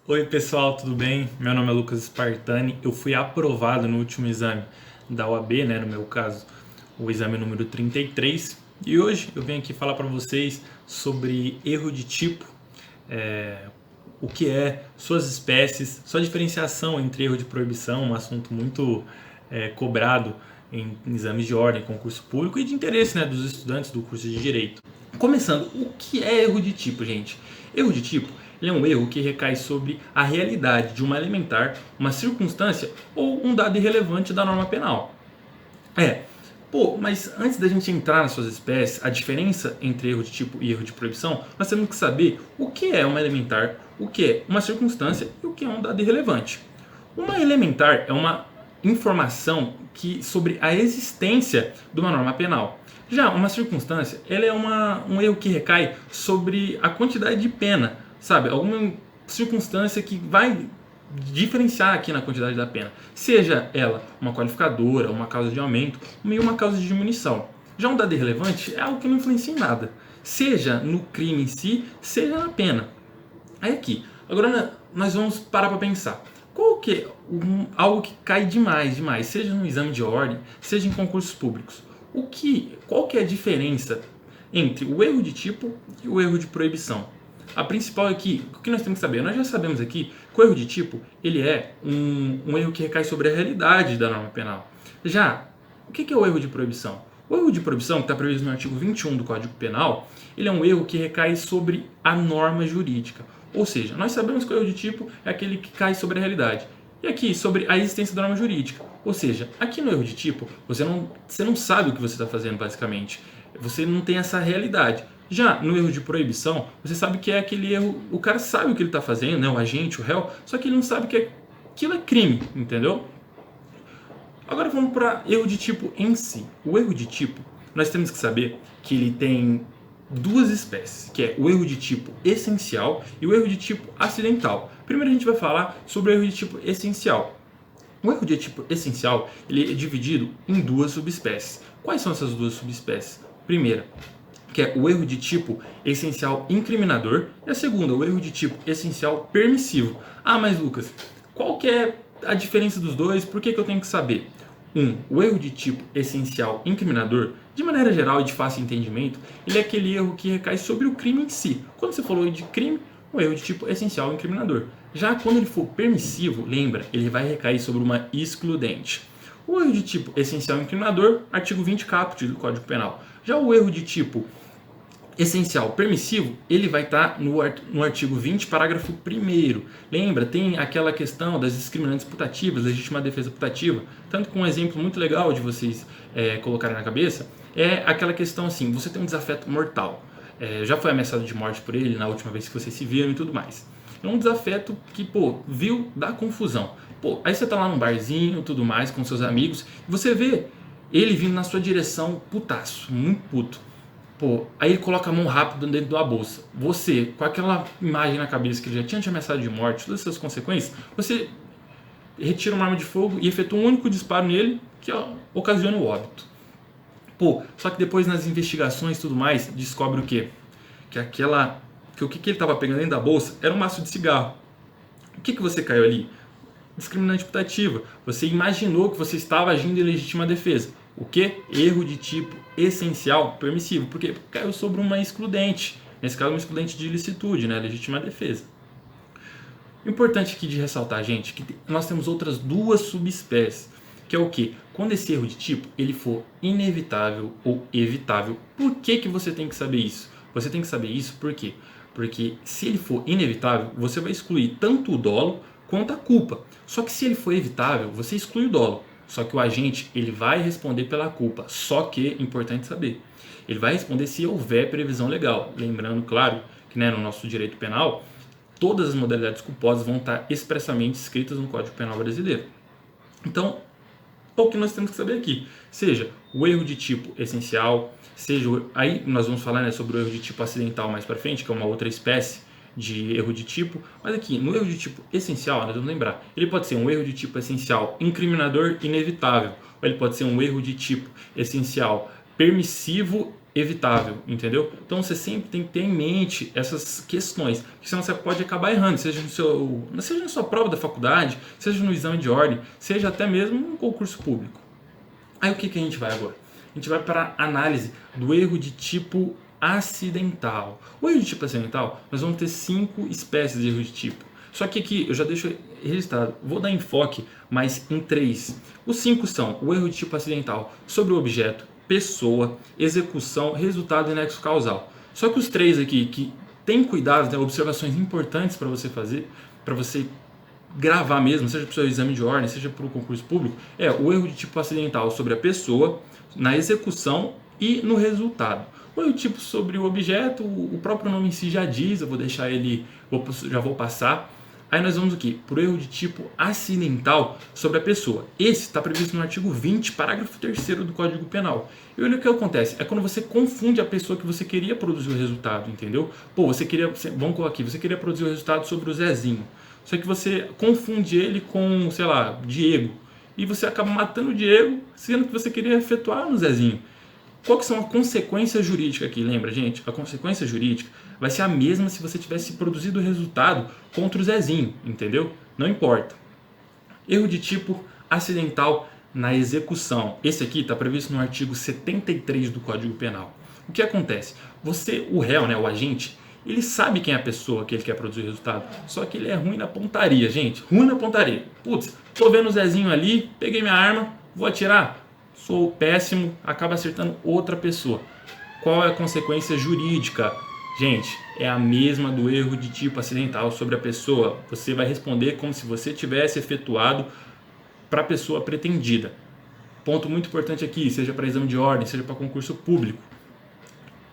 Oi pessoal, tudo bem? Meu nome é Lucas Spartani. Eu fui aprovado no último exame da OAB, né? No meu caso, o exame número 33. E hoje eu venho aqui falar para vocês sobre erro de tipo, o que é, suas espécies, sua diferenciação entre erro de proibição, um assunto muito cobrado em exames de ordem, concurso público e de interesse, né, dos estudantes do curso de Direito. Começando, o que é erro de tipo, gente? Erro de tipo ele é um erro que recai sobre a realidade de uma elementar, uma circunstância ou um dado irrelevante da norma penal. Mas antes da gente entrar nas suas espécies, a diferença entre erro de tipo e erro de proibição, nós temos que saber o que é uma elementar, o que é uma circunstância e o que é um dado irrelevante. Uma elementar é uma informação sobre a existência de uma norma penal. Já uma circunstância, ela é um erro que recai sobre a quantidade de pena, sabe? Alguma circunstância que vai diferenciar aqui na quantidade da pena. Seja ela uma qualificadora, uma causa de aumento e uma causa de diminuição. Já um dado irrelevante é algo que não influencia em nada. Seja no crime em si, seja na pena. Aí aqui, agora nós vamos parar para pensar. Qual que é algo que cai demais, seja no exame de ordem, seja em concursos públicos? Qual que é a diferença entre o erro de tipo e o erro de proibição? A principal aqui, o que nós temos que saber? Nós já sabemos aqui que o erro de tipo ele é um erro que recai sobre a realidade da norma penal. Já, o que é o erro de proibição? O erro de proibição, que está previsto no artigo 21 do Código Penal, ele é um erro que recai sobre a norma jurídica. Ou seja, nós sabemos que o erro de tipo é aquele que cai sobre a realidade. E aqui, sobre a existência da norma jurídica. Ou seja, aqui no erro de tipo, você não sabe o que você está fazendo, basicamente. Você não tem essa realidade. Já no erro de proibição, você sabe que é aquele erro, o cara sabe o que ele está fazendo, né? O agente, o réu, só que ele não sabe que aquilo é crime, entendeu? Agora vamos para erro de tipo em si. O erro de tipo, nós temos que saber que ele tem duas espécies, que é o erro de tipo essencial e o erro de tipo acidental. Primeiro a gente vai falar sobre o erro de tipo essencial. O erro de tipo essencial ele é dividido em duas subespécies. Quais são essas duas subespécies? Primeira, que é o erro de tipo essencial incriminador, e a segunda, o erro de tipo essencial permissivo. Ah, mas Lucas, qual que é a diferença dos dois? Por que eu tenho que saber? O erro de tipo essencial incriminador, de maneira geral e de fácil entendimento, ele é aquele erro que recai sobre o crime em si. Quando você falou de crime, o erro de tipo essencial incriminador. Já quando ele for permissivo, lembra, ele vai recair sobre uma excludente. O erro de tipo essencial incriminador, artigo 20 caput do Código Penal. Já o erro de tipo essencial permissivo, ele vai estar no artigo 20, parágrafo 1º. Lembra, tem aquela questão das discriminantes putativas, legítima defesa putativa. Tanto que um exemplo muito legal de vocês colocarem na cabeça é aquela questão assim, você tem um desafeto mortal. Já foi ameaçado de morte por ele na última vez que vocês se viram e tudo mais. É um desafeto que, viu, dá confusão. Aí você tá lá num barzinho, tudo mais, com seus amigos, e você vê ele vindo na sua direção, putaço, muito puto. Aí ele coloca a mão rápido dentro da bolsa. Você, com aquela imagem na cabeça que ele já tinha te ameaçado de morte, todas essas consequências, você retira uma arma de fogo e efetua um único disparo nele, que ocasiona o óbito. Só que depois nas investigações e tudo mais, descobre o quê? Que o que ele estava pegando dentro da bolsa era um maço de cigarro. O que você caiu ali? Discriminante putativa. Você imaginou que você estava agindo em legítima defesa. O que? Erro de tipo essencial permissivo. Por quê? Porque caiu sobre uma excludente. Nesse caso, uma excludente de ilicitude, né? Legítima defesa. Importante aqui de ressaltar, gente, que nós temos outras duas subespécies. Que é o que? Quando esse erro de tipo ele for inevitável ou evitável. Por que você tem que saber isso? Você tem que saber isso por quê? Porque se ele for inevitável, você vai excluir tanto o dolo quanto a culpa. Só que se ele for evitável, você exclui o dolo. Só que o agente ele vai responder pela culpa. Só que, importante saber, ele vai responder se houver previsão legal. Lembrando, claro, que no nosso direito penal, todas as modalidades culposas vão estar expressamente escritas no Código Penal brasileiro. Então, o que nós temos que saber aqui? Seja o erro de tipo essencial, aí nós vamos falar sobre o erro de tipo acidental mais para frente, que é uma outra espécie de erro de tipo, mas aqui no erro de tipo essencial, nós vamos lembrar, ele pode ser um erro de tipo essencial incriminador inevitável, ou ele pode ser um erro de tipo essencial permissivo evitável, entendeu? Então você sempre tem que ter em mente essas questões, porque senão você pode acabar errando, seja seja na sua prova da faculdade, seja no exame de ordem, seja até mesmo no concurso público. Aí o que a gente vai agora? A gente vai para a análise do erro de tipo acidental. O erro de tipo acidental, nós vamos ter 5 espécies de erro de tipo. Só que aqui eu já deixo registrado, vou dar enfoque mais em 3. Os 5 são o erro de tipo acidental sobre o objeto, pessoa, execução, resultado e nexo causal. Só que os 3 aqui, que tem cuidado, tem observações importantes para você fazer, para você gravar mesmo, seja para o seu exame de ordem, seja para o concurso público, é o erro de tipo acidental sobre a pessoa, na execução e no resultado. O erro de tipo sobre o objeto, o próprio nome em si já diz, eu vou deixar ele, já vou passar. Aí nós vamos o quê? Por erro de tipo acidental sobre a pessoa. Esse está previsto no artigo 20, parágrafo 3º do Código Penal. E olha o que acontece, é quando você confunde a pessoa que você queria produzir o resultado, entendeu? Pô, vamos colocar aqui, você queria produzir o resultado sobre o Zezinho. Só que você confunde ele com, sei lá, Diego. E você acaba matando o Diego, sendo que você queria efetuar no Zezinho. Qual que são a consequência jurídica aqui? Lembra, gente? A consequência jurídica vai ser a mesma se você tivesse produzido o resultado contra o Zezinho, entendeu? Não importa. Erro de tipo acidental na execução. Esse aqui está previsto no artigo 73 do Código Penal. O que acontece? O réu, né, o agente, ele sabe quem é a pessoa que ele quer produzir o resultado, só que ele é ruim na pontaria, gente. Ruim na pontaria. Putz, tô vendo o Zezinho ali, peguei minha arma, vou atirar. Sou péssimo, acaba acertando outra pessoa. Qual é a consequência jurídica? Gente, é a mesma do erro de tipo acidental sobre a pessoa. Você vai responder como se você tivesse efetuado para a pessoa pretendida. Ponto muito importante aqui, seja para exame de ordem, seja para concurso público.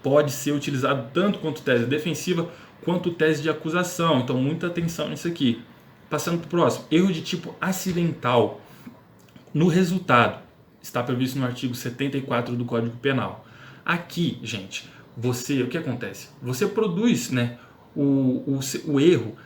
Pode ser utilizado tanto quanto tese defensiva, quanto tese de acusação. Então, muita atenção nisso aqui. Passando para o próximo. Erro de tipo acidental no resultado. Está previsto no artigo 74 do Código Penal. Aqui, gente, o que acontece? Você produz, né, o erro,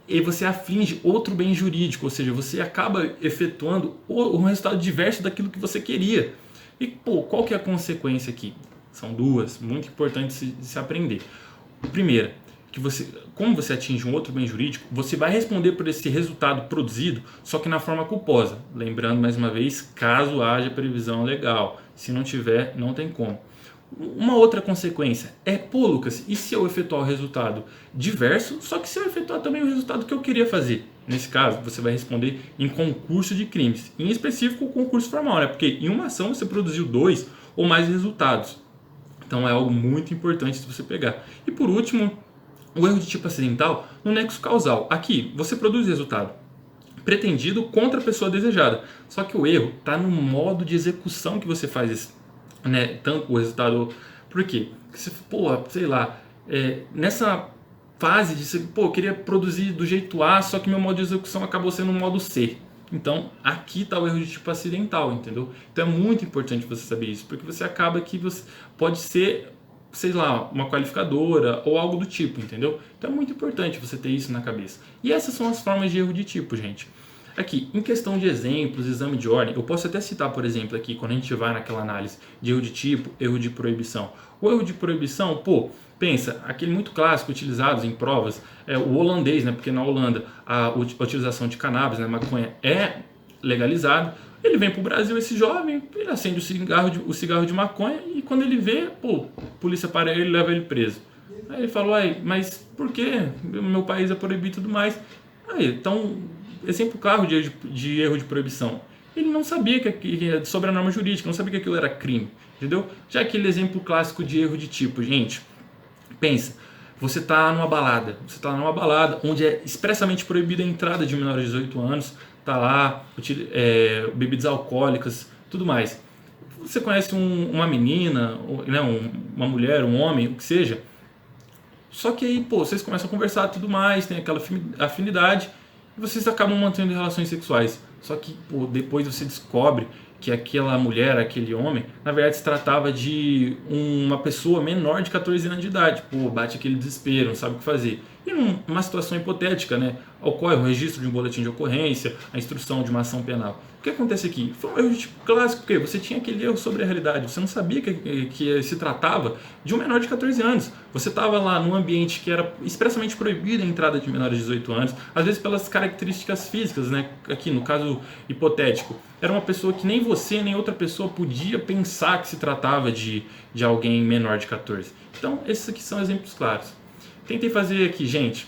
e você aflige outro bem jurídico, ou seja, você acaba efetuando um resultado diverso daquilo que você queria. E, qual que é a consequência aqui? São 2, muito importantes de se aprender. Primeira, que como você atinge um outro bem jurídico, você vai responder por esse resultado produzido, só que na forma culposa. Lembrando, mais uma vez, caso haja previsão legal. Se não tiver, não tem como. Uma outra consequência é, Lucas, e se eu efetuar o resultado diverso, só que se eu efetuar também o resultado que eu queria fazer? Nesse caso, você vai responder em concurso de crimes. Em específico, o concurso formal, né? Porque em uma ação você produziu 2 ou mais resultados. Então é algo muito importante de você pegar. E por último, o erro de tipo acidental no nexo causal. Aqui, você produz o resultado pretendido contra a pessoa desejada. Só que o erro está no modo de execução que você faz esse, né, tanto o resultado. Por quê? Porque você, sei lá, nessa fase de você, eu queria produzir do jeito A, só que meu modo de execução acabou sendo o modo C. Então, aqui está o erro de tipo acidental, entendeu? Então é muito importante você saber isso, porque você acaba que você pode ser, sei lá, uma qualificadora ou algo do tipo, entendeu? Então é muito importante você ter isso na cabeça. E essas são as formas de erro de tipo, gente. Aqui, em questão de exemplos, exame de ordem, eu posso até citar, por exemplo, aqui, quando a gente vai naquela análise de erro de tipo, erro de proibição. O erro de proibição, pensa, aquele muito clássico utilizado em provas, é o holandês, né? Porque na Holanda a utilização de cannabis, né, maconha, é legalizado. Ele vem para o Brasil, esse jovem, ele acende o cigarro de maconha e quando ele vê, a polícia para ele e leva ele preso. Aí ele falou, mas por que? Meu país é proibido e tudo mais. Aí, então, exemplo claro de erro de proibição. Ele não sabia sobre a norma jurídica, não sabia que aquilo era crime, entendeu? Já aquele exemplo clássico de erro de tipo, gente, pensa, você está numa balada onde é expressamente proibida a entrada de menores de 18 anos, tá lá, bebidas alcoólicas, tudo mais. Você conhece uma menina, né, uma mulher, um homem, o que seja, só que aí, vocês começam a conversar tudo mais, tem aquela afinidade, e vocês acabam mantendo relações sexuais. Só que, depois você descobre que aquela mulher, aquele homem, na verdade se tratava de uma pessoa menor de 14 anos de idade. Bate aquele desespero, não sabe o que fazer. E numa situação hipotética, né, ocorre o registro de um boletim de ocorrência, a instrução de uma ação penal. O que acontece aqui? Foi um erro de tipo clássico, porque você tinha aquele erro sobre a realidade, você não sabia que se tratava de um menor de 14 anos. Você estava lá num ambiente que era expressamente proibida a entrada de menores de 18 anos, às vezes pelas características físicas, né? Aqui no caso hipotético, era uma pessoa que nem você nem outra pessoa podia pensar que se tratava de alguém menor de 14. Então, esses aqui são exemplos claros. Tentei fazer aqui, gente,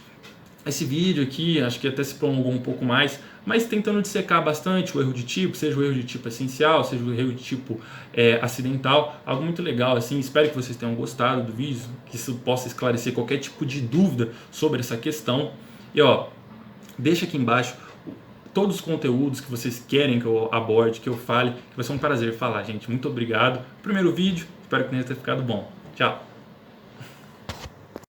esse vídeo aqui, acho que até se prolongou um pouco mais, mas tentando dissecar bastante o erro de tipo, seja o erro de tipo essencial, seja o erro de tipo acidental, algo muito legal, assim, espero que vocês tenham gostado do vídeo, que isso possa esclarecer qualquer tipo de dúvida sobre essa questão. E ó, deixa aqui embaixo todos os conteúdos que vocês querem que eu aborde, que eu fale, que vai ser um prazer falar, gente. Muito obrigado. Primeiro vídeo, espero que tenha ficado bom. Tchau!